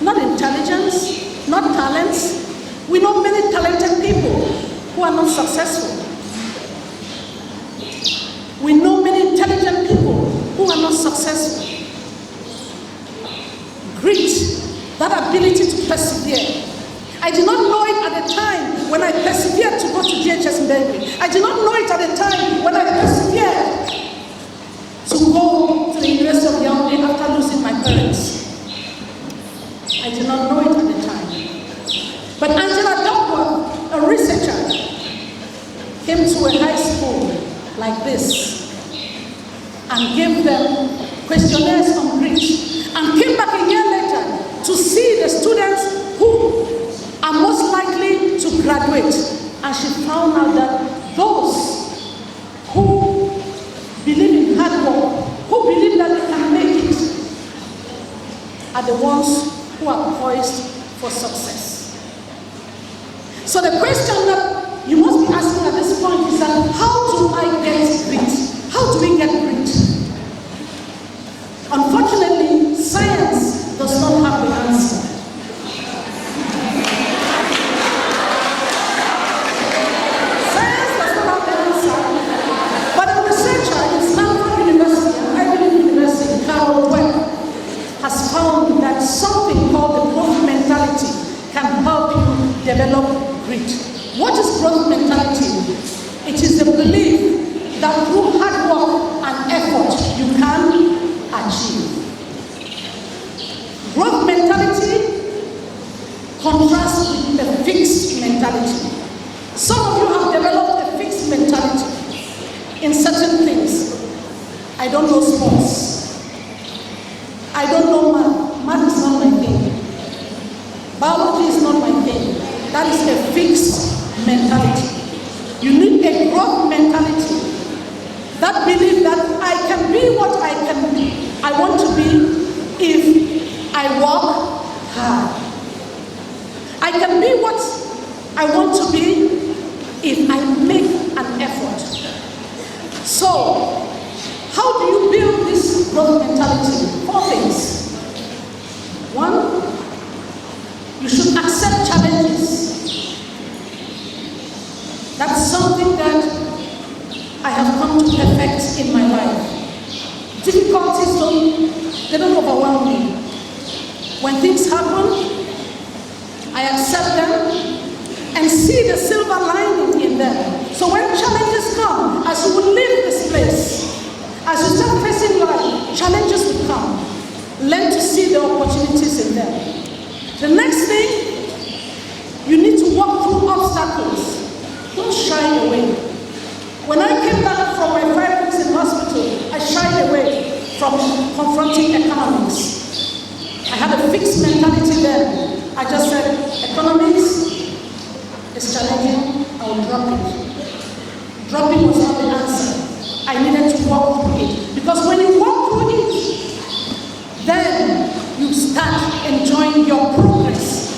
not intelligence, not talents. We know many talented people who are not successful. We know many intelligent people who are not successful. Grit, that ability to persevere. I did not know it at the time when I persevered to go to GHS in Benue. I did not know it at the time when I persevered to go to the University of Yaoundé after losing my parents. I did not know it at the time. But Angela Duckworth, a researcher, came to a high school like this and gave them questionnaires on grit, and came back a year later to see the students who are most likely to graduate. And she found out that those who believe in hard work, who believe that they can make it, are the ones who are poised for success. So the question that you must be asking at this point is that, how do I get grit? How do we get grit? Unfortunately, science does not have the answer. Science does not have the answer. But a researcher in Stanford University, and Ivy University, Carol Webb, has found that something called the growth mentality can help you develop grit. What is growth mentality? It is the belief that through hard work and effort you can achieve. Growth mentality contrasts with a fixed mentality. Some of you have developed a fixed mentality in certain things. I don't know sports. I don't know math. Math is not my thing. Biology is not my thing. That is a fixed mentality. You need a growth mentality. That belief that I can be what I want to be if I work hard. I can be what I want to be if I make an effort. So, how do you build this growth mentality? 4 things. 1, you should accept challenges. That's something that I have come to perfect in my life. Difficulties don't overwhelm me. When things happen, I accept them and see the silver lining in them. So when challenges come, as you will leave this place, as you start facing life, challenges will come. Learn to see the opportunities in them. The next thing, you need to walk through obstacles. Don't shy away. When I came back from my 5 weeks in hospital, I shied away from confronting economics. I had a fixed mentality then. I just said, economics is challenging, I will drop it. Dropping was not the answer. I needed to walk through it. Because when you walk through it, then you start enjoying your progress.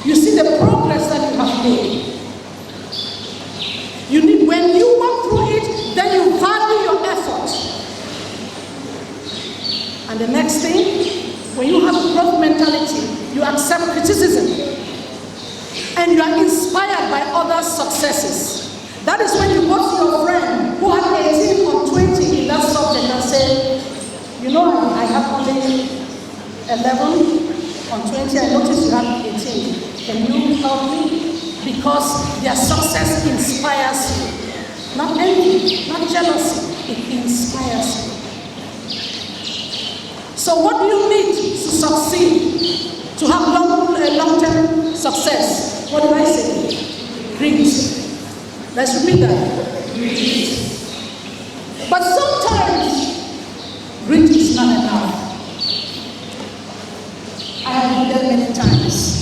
You see the progress that you have made. When you walk through it, then you value your effort. And the next thing, when you have a growth mentality, you accept criticism. And you are inspired by others' successes. That is when you go to your friend who had 18 or 20 in that subject and say, you know, I have only 11 on 20, I noticed you have 18. Can you help me? Because their success inspires you. Not envy, not jealousy, it inspires you. So what do you need to succeed, to have long-term success? What did I say? Grit. Let's repeat that. Grit. But sometimes, grit is not enough. I have been there many times.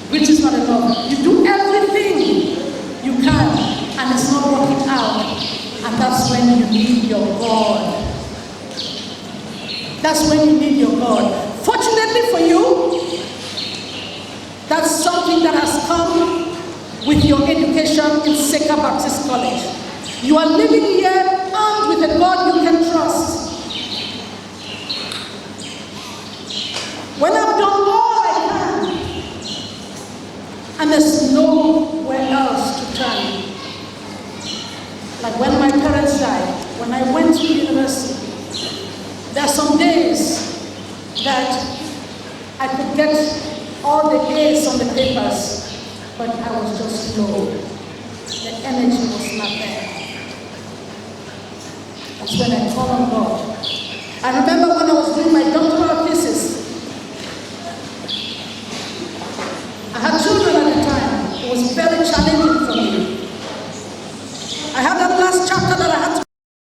Grit is not enough. You do everything you can, and it's not working out. And that's when you need your God. That's when you need your God. Fortunately for you, that's something that has come with your education in Seka Baptist College. You are living here armed with a God you can trust. there's nowhere else to turn. Like when my parents died, when I went to university, there are some days that I could get all the A's on the papers, but I was just low. The energy was not there. That's when I called on God. I remember when I was doing my doctoral thesis, I had children at the time. It was very challenging for me. I had that last chapter that I had to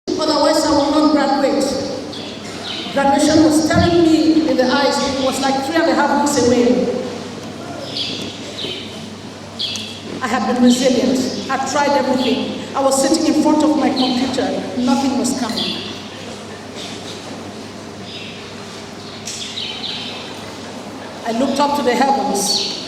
do, otherwise I will not graduate. Graduation was staring me in the eyes. It was like 3.5 weeks away. I had been resilient. I tried everything. I was sitting in front of my computer. Nothing was coming. I looked up to the heavens,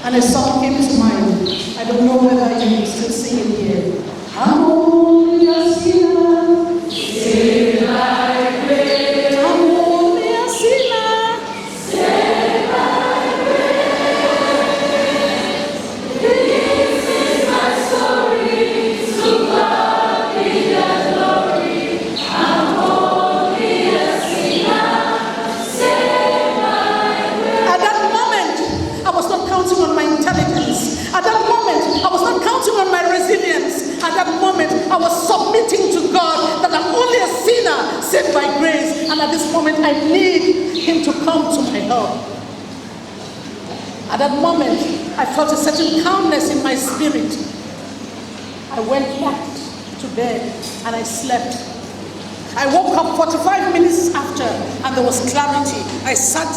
and a song came to mind. I don't know whether you still sing it here. I'm only a sinner, saved by grace. I'm only a sinner, saved by grace. This is my story, so God be the glory. I'm only a sinner, saved by grace. At that moment, I was not counting on my intelligence. At that moment, I was not counting on my resilience. At that moment, I was submitting to God that I'm only a sinner saved by grace. And at this moment, I need Him to come to my help. At that moment, I felt a certain calmness in my spirit. I went back to bed and I slept. I woke up 45 minutes after and there was clarity. I sat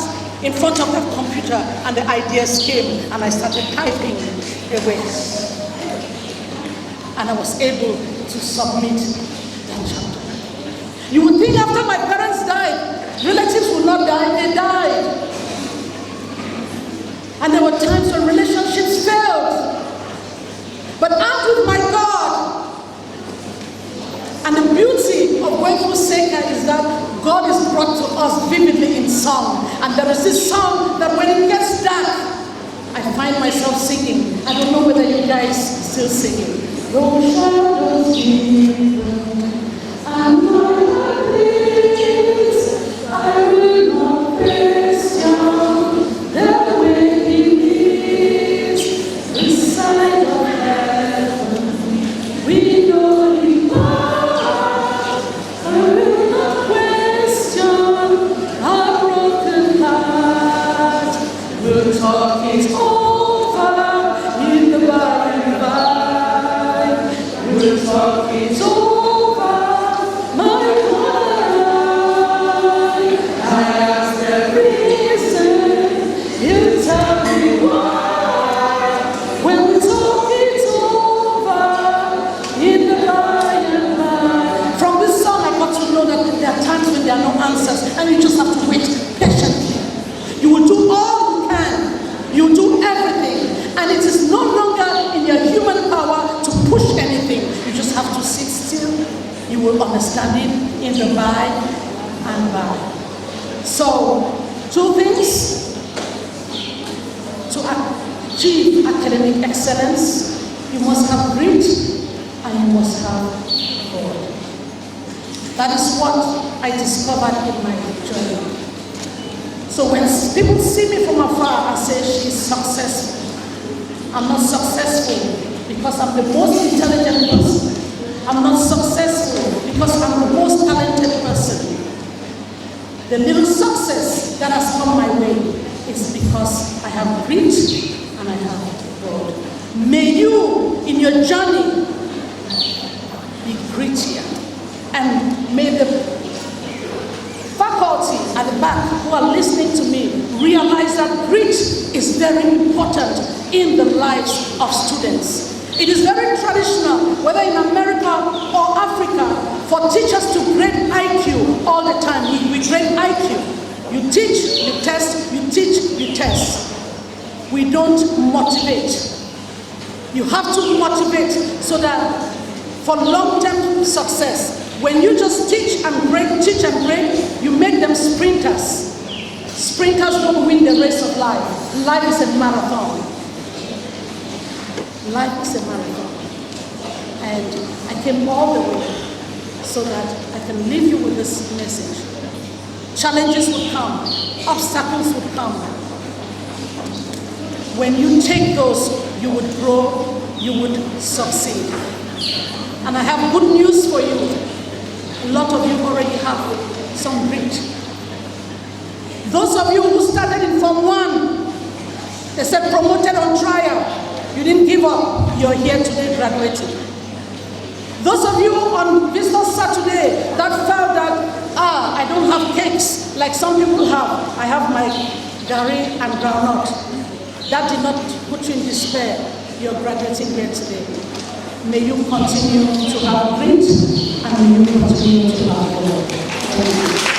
in front of that computer and the ideas came and I started typing away. And I was able to submit that chapter. You would think after my parents died, relatives would not die, they died. And there were times when relationships failed. But I'm with my God. And the beauty of going through Seika is that God is brought to us vividly in song. And there is this song that when it gets dark, I find myself singing. I don't know whether you guys still singing. Though shadows deepen, and my heart I will not question the way He leads inside of heaven. We know Him well. I will not question our broken heart. We'll talk it over in the by and by. We'll talk it over, my life. I ask the reason, you tell me why. When we talk it over, in the by and by. From this song I got to know that there are times when there are no answers, and you just have to wait patiently. You will do all you can. You will do everything, and it is no longer in your human power to push anything. You just have to sit still. You will understand it in the by and by. So, two things. To achieve academic excellence, you must have grit and you must have God. That is what I discovered in my journey. So when people see me from afar and say she's successful, I'm not successful because I'm the most intelligent person. I'm not successful because I'm the most talented person. The little success that has come my way is because I have grit and I have God. May you, in your journey, be grittier. And may the faculty at the back who are listening to me realize that grit is very important in the lives of students. It is very traditional, whether in America or Africa, for teachers to grade IQ all the time. We grade IQ. You teach, you test, you teach, you test. We don't motivate. You have to motivate so that for long-term success, when you just teach and grade, you make them sprinters. Sprinters don't win the race of life. Life is a marathon. Life is a marathon. And I came all the way so that I can leave you with this message. Challenges would come, obstacles would come. When you take those, you would grow, you would succeed. And I have good news for you. A lot of you already have some grit. Those of you who started in Form 1, they said promoted on trial. You didn't give up. You're here today graduating. Those of you on Visitor Saturday that felt that, I don't have cakes like some people have. I have my gari and groundnut. That did not put you in despair. You're graduating here today. May you continue to have grit and may you continue to have hope.